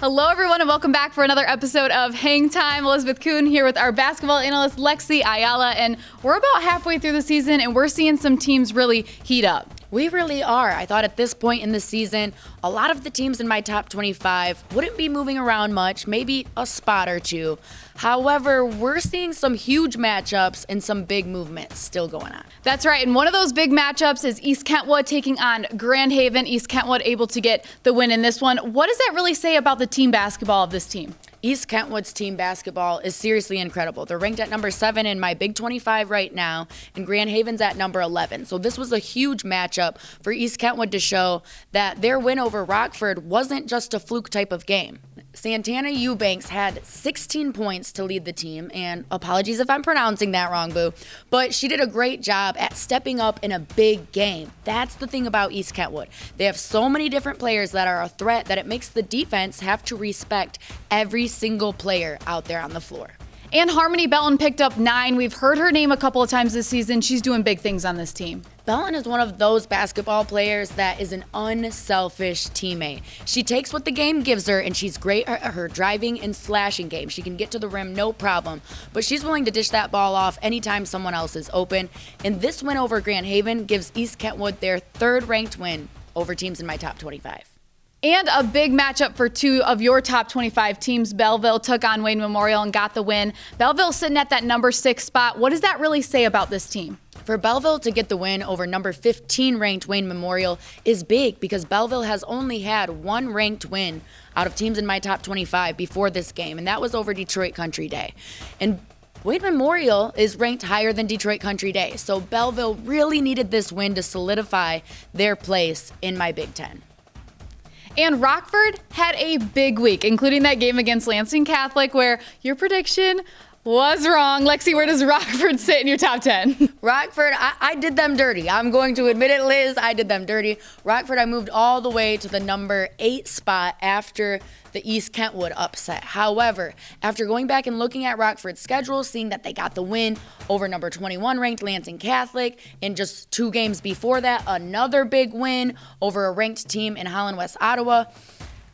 Hello, everyone, and welcome back for another episode of Hangtime. Elizabeth Coon here with our basketball analyst, Lexi Ayala, and we're about halfway through the season, and we're seeing some teams really heat up. We really are. I thought at this point in the season, a lot of the teams in my top 25 wouldn't be moving around much, maybe a spot or two. However, we're seeing some huge matchups and some big movements still going on. That's right, and one of those big matchups is East Kentwood taking on Grand Haven. East Kentwood able to get the win in this one. What does that really say about the team basketball of this team? East Kentwood's team basketball is seriously incredible. They're ranked at number 7 in my Big 25 right now, and Grand Haven's at number 11. So this was a huge matchup for East Kentwood to show that their win over Rockford wasn't just a fluke type of game. Santana Eubanks had 16 points to lead the team, and apologies if I'm pronouncing that wrong, boo, but she did a great job at stepping up in a big game. That's the thing about East Kentwood. They have so many different players that are a threat that it makes the defense have to respect every single player out there on the floor. And Harmony Belton picked up 9. We've heard her name a couple of times this season. She's doing big things on this team. Belton is one of those basketball players that is an unselfish teammate. She takes what the game gives her, and she's great at her driving and slashing game. She can get to the rim, no problem, but she's willing to dish that ball off anytime someone else is open. And this win over Grand Haven gives East Kentwood their 3rd ranked win over teams in my top 25. And a big matchup for 2 of your top 25 teams. Belleville took on Wayne Memorial and got the win. Belleville sitting at that number 6 spot. What does that really say about this team? For Belleville to get the win over number 15 ranked Wayne Memorial is big because Belleville has only had 1 ranked win out of teams in my top 25 before this game, and that was over Detroit Country Day. And Wayne Memorial is ranked higher than Detroit Country Day, so Belleville really needed this win to solidify their place in my Big Ten. And Rockford had a big week, including that game against Lansing Catholic where your prediction was wrong. Lexi, where does Rockford sit in your top 10? Rockford, I did them dirty. I'm going to admit it, Liz. I did them dirty. Rockford, I moved all the way to the number 8 spot after the East Kentwood upset. However, after going back and looking at Rockford's schedule, seeing that they got the win over number 21 ranked Lansing Catholic, and just 2 games before that, another big win over a ranked team in Holland West Ottawa,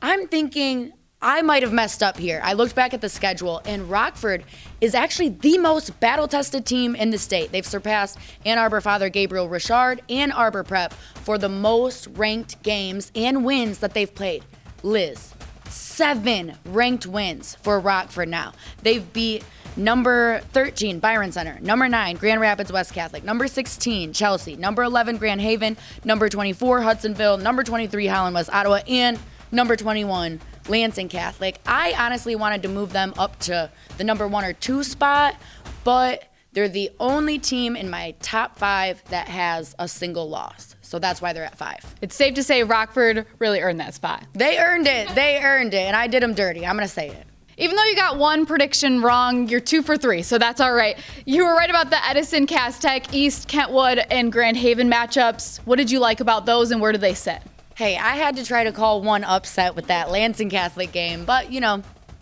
I'm thinking I might have messed up here. I looked back at the schedule, and Rockford is actually the most battle-tested team in the state. They've surpassed Ann Arbor Father Gabriel Richard and Arbor Prep for the most ranked games and wins that they've played. Liz, 7 ranked wins for Rockford now. They've beat number 13, Byron Center, number 9, Grand Rapids West Catholic, number 16, Chelsea, number 11, Grand Haven, number 24, Hudsonville, number 23, Holland West Ottawa, and number 21, Lansing Catholic. I honestly wanted to move them up to the number 1 or 2 spot, but they're the only team in my top 5 that has a single loss. So that's why they're at 5. It's safe to say Rockford really earned that spot. They earned it. They earned it. And I did them dirty. I'm going to say it. Even though you got 1 prediction wrong, you're 2 for 3, so that's all right. You were right about the Edison, Cass Tech, East Kentwood, and Grand Haven matchups. What did you like about those, and where do they sit? Hey, I had to try to call one upset with that Lansing Catholic game, but,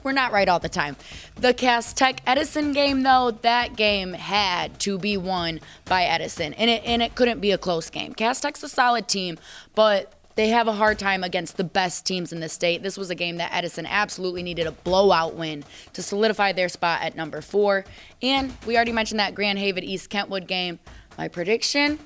we're not right all the time. The Cass Tech Edison game, though, that game had to be won by Edison, and it couldn't be a close game. Cass Tech's a solid team, but they have a hard time against the best teams in the state. This was a game that Edison absolutely needed a blowout win to solidify their spot at number 4. And we already mentioned that Grand Haven East Kentwood game. My prediction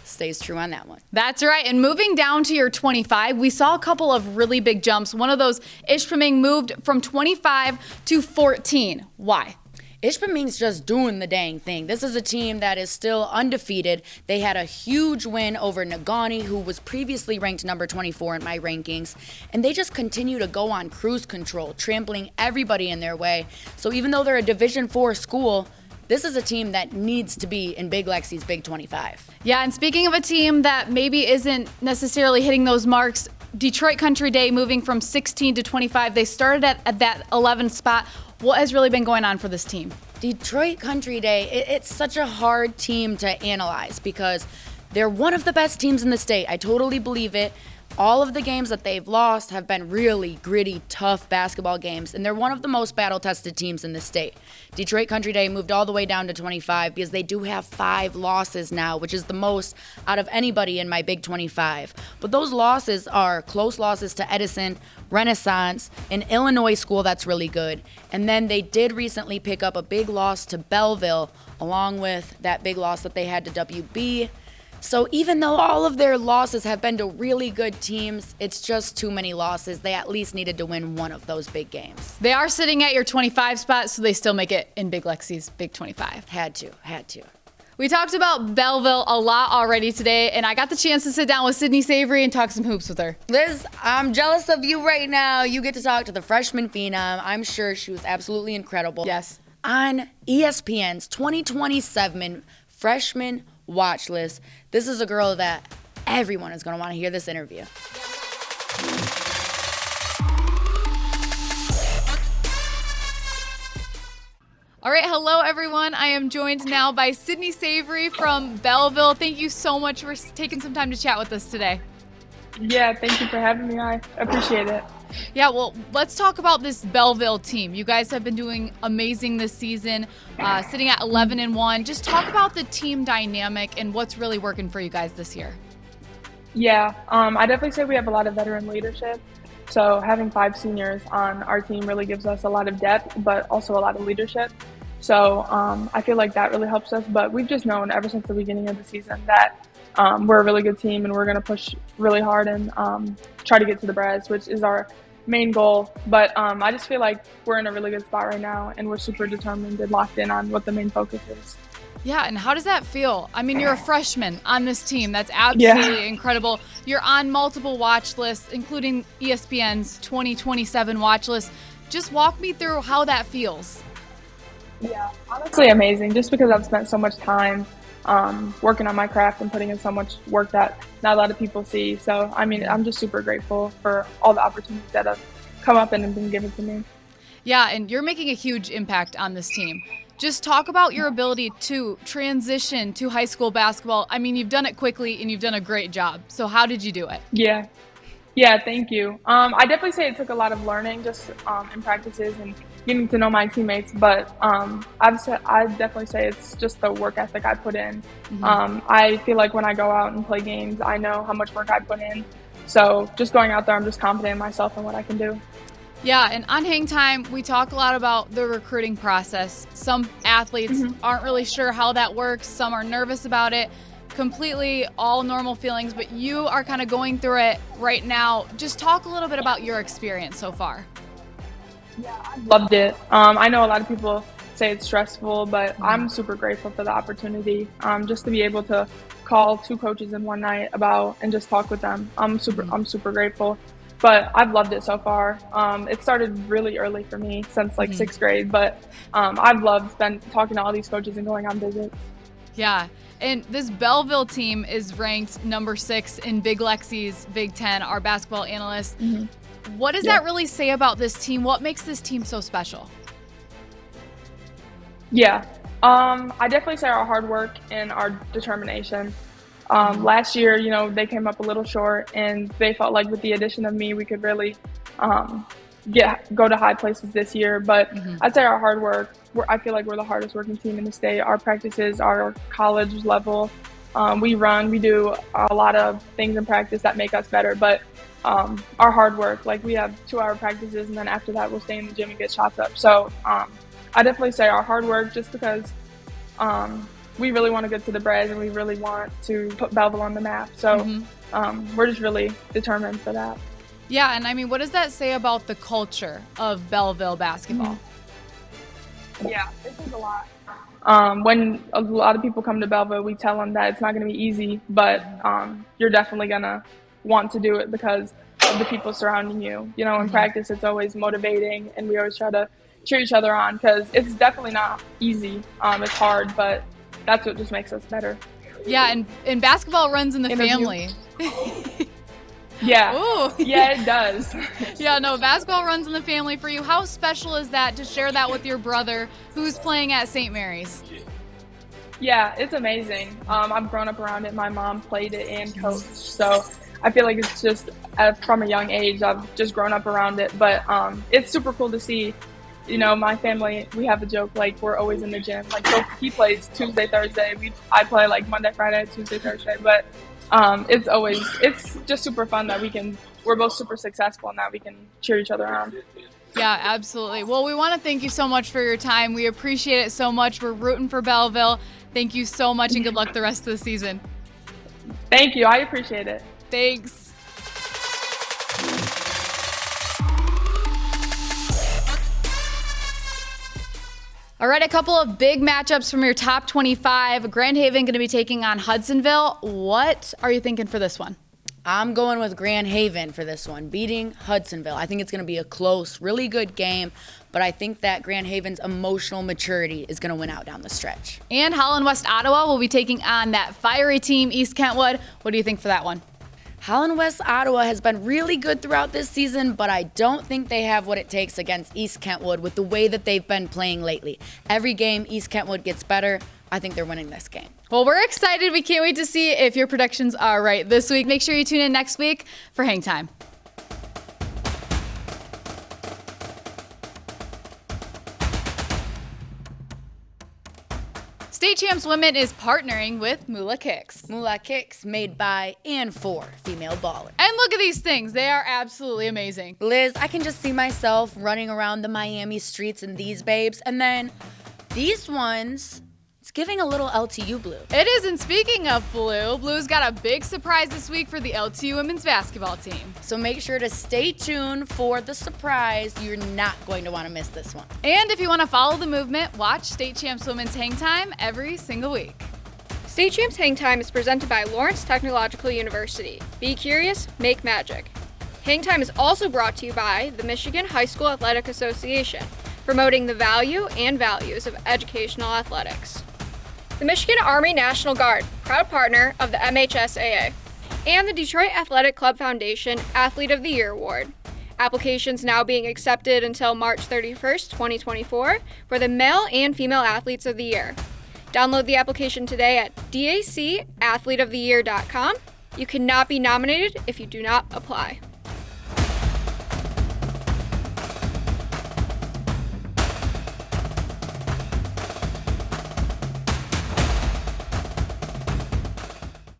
stays true on that one. That's right. And moving down to your 25, we saw a couple of really big jumps. One of those, Ishpeming moved from 25 to 14. Why? Ishpeming's just doing the dang thing. This is a team that is still undefeated. They had a huge win over Nagani, who was previously ranked number 24 in my rankings, and they just continue to go on cruise control, trampling everybody in their way. So even though they're a Division IV school, this is a team that needs to be in Big Lexi's Big 25. Yeah, and speaking of a team that maybe isn't necessarily hitting those marks, Detroit Country Day moving from 16 to 25, they started at that 11th spot. What has really been going on for this team? Detroit Country Day, it's such a hard team to analyze because they're one of the best teams in the state. I totally believe it. All of the games that they've lost have been really gritty, tough basketball games, and they're one of the most battle-tested teams in the state. Detroit Country Day moved all the way down to 25 because they do have 5 losses now, which is the most out of anybody in my Big 25. But those losses are close losses to Edison, Renaissance, an Illinois school that's really good. And then they did recently pick up a big loss to Belleville, along with that big loss that they had to WB. So even though all of their losses have been to really good teams, it's just too many losses. They at least needed to win one of those big games. They are sitting at your 25 spot, so they still make it in Big Lexi's Big 25. Had to. We talked about Belleville a lot already today, and I got the chance to sit down with Sydney Savoury and talk some hoops with her. Liz, I'm jealous of you right now. You get to talk to the freshman phenom. I'm sure she was absolutely incredible. Yes. On ESPN's 2027 freshman watch list, this is a girl that everyone is going to want to hear this interview. All right, hello everyone. I am joined now by Sydney Savoury from Belleville. Thank you so much for taking some time to chat with us today. Yeah, thank you for having me. I appreciate it. Yeah, well, let's talk about this Belleville team. You guys have been doing amazing this season, sitting at 11-1. Just talk about the team dynamic and what's really working for you guys this year. Yeah, I definitely say we have a lot of veteran leadership. So having 5 seniors on our team really gives us a lot of depth, but also a lot of leadership. So I feel like that really helps us. But we've just known ever since the beginning of the season that we're a really good team and we're going to push really hard and try to get to the Brass, which is our main goal. But I just feel like we're in a really good spot right now and we're super determined and locked in on what the main focus is. Yeah, and how does that feel? I mean, you're a freshman on this team. That's absolutely incredible. You're on multiple watch lists, including ESPN's 2027 watch list. Just walk me through how that feels. Yeah, honestly amazing, just because I've spent so much time working on my craft and putting in so much work that not a lot of people see. So, I mean, I'm just super grateful for all the opportunities that have come up and have been given to me. Yeah, and you're making a huge impact on this team. Just talk about your ability to transition to high school basketball. I mean, you've done it quickly and you've done a great job. So how did you do it? Yeah, thank you. I definitely say it took a lot of learning just in practices and getting to know my teammates. But I'd definitely say it's just the work ethic I put in. I feel like when I go out and play games, I know how much work I put in. So just going out there, I'm just confident in myself and what I can do. Yeah, and on Hangtime, we talk a lot about the recruiting process. Some athletes aren't really sure how that works. Some are nervous about it. Completely all normal feelings, but you are kind of going through it right now. Just talk a little bit about your experience so far. Yeah, I loved it. I know a lot of people say it's stressful, but I'm super grateful for the opportunity. Just to be able to call 2 coaches in one night and just talk with them. I'm super grateful. But I've loved it so far. It started really early for me since like 6th grade, but I've loved talking to all these coaches and going on visits. Yeah, and this Belleville team is ranked number 6 in Big Lexi's Big 10, our basketball analyst. What does that really say about this team? What makes this team so special? Yeah, I definitely say our hard work and our determination. Last year, they came up a little short, and they felt like with the addition of me, we could really go to high places this year. But I'd say our hard work, I feel like we're the hardest working team in the state. Our practices are college level. We do a lot of things in practice that make us better. But our hard work, like we have 2-hour practices, and then after that, we'll stay in the gym and get shots up. So I definitely say our hard work, just because we really want to get to the Braves and we really want to put Belleville on the map. So we're just really determined for that. Yeah, and I mean, what does that say about the culture of Belleville basketball? Yeah, this is a lot. When a lot of people come to Belleville, we tell them that it's not going to be easy, but you're definitely going to want to do it because of the people surrounding you. In practice, it's always motivating, and we always try to cheer each other on because it's definitely not easy. It's hard, but that's what just makes us better. Yeah, and basketball runs in the family. Yeah. Ooh. Yeah, it does. Yeah, no, basketball runs in the family for you. How special is that to share that with your brother who's playing at St. Mary's? Yeah, it's amazing. I've grown up around it. My mom played it and coached, so I feel like it's just from a young age, I've just grown up around it. But it's super cool to see. You know, my family, we have a joke, like, we're always in the gym. Like, so he plays Tuesday, Thursday. I play, like, Monday, Friday, Tuesday, Thursday. But it's just super fun that we're both super successful and that we can cheer each other on. Yeah, absolutely. Well, we want to thank you so much for your time. We appreciate it so much. We're rooting for Belleville. Thank you so much, and good luck the rest of the season. Thank you. I appreciate it. Thanks. All right, a couple of big matchups from your top 25. Grand Haven going to be taking on Hudsonville. What are you thinking for this one? I'm going with Grand Haven for this one, beating Hudsonville. I think it's going to be a close, really good game, but I think that Grand Haven's emotional maturity is going to win out down the stretch. And Holland West Ottawa will be taking on that fiery team, East Kentwood. What do you think for that one? Holland West Ottawa has been really good throughout this season, but I don't think they have what it takes against East Kentwood with the way that they've been playing lately. Every game, East Kentwood gets better. I think they're winning this game. Well, we're excited. We can't wait to see if your predictions are right this week. Make sure you tune in next week for Hangtime. State Champs Women is partnering with Moolah Kicks. Moolah Kicks, made by and for female ballers. And look at these things. They are absolutely amazing. Liz, I can just see myself running around the Miami streets in these babes. And then these ones, it's giving a little LTU blue. It is, and speaking of blue, Blue's got a big surprise this week for the LTU women's basketball team. So make sure to stay tuned for the surprise. You're not going to want to miss this one. And if you want to follow the movement, watch State Champs Women's Hangtime every single week. State Champs Hangtime is presented by Lawrence Technological University. Be curious, make magic. Hangtime is also brought to you by the Michigan High School Athletic Association, promoting the value and values of educational athletics. The Michigan Army National Guard, proud partner of the MHSAA, and the Detroit Athletic Club Foundation Athlete of the Year Award. Applications now being accepted until March 31st, 2024 for the male and female athletes of the year. Download the application today at dacathleteoftheyear.com. You cannot be nominated if you do not apply.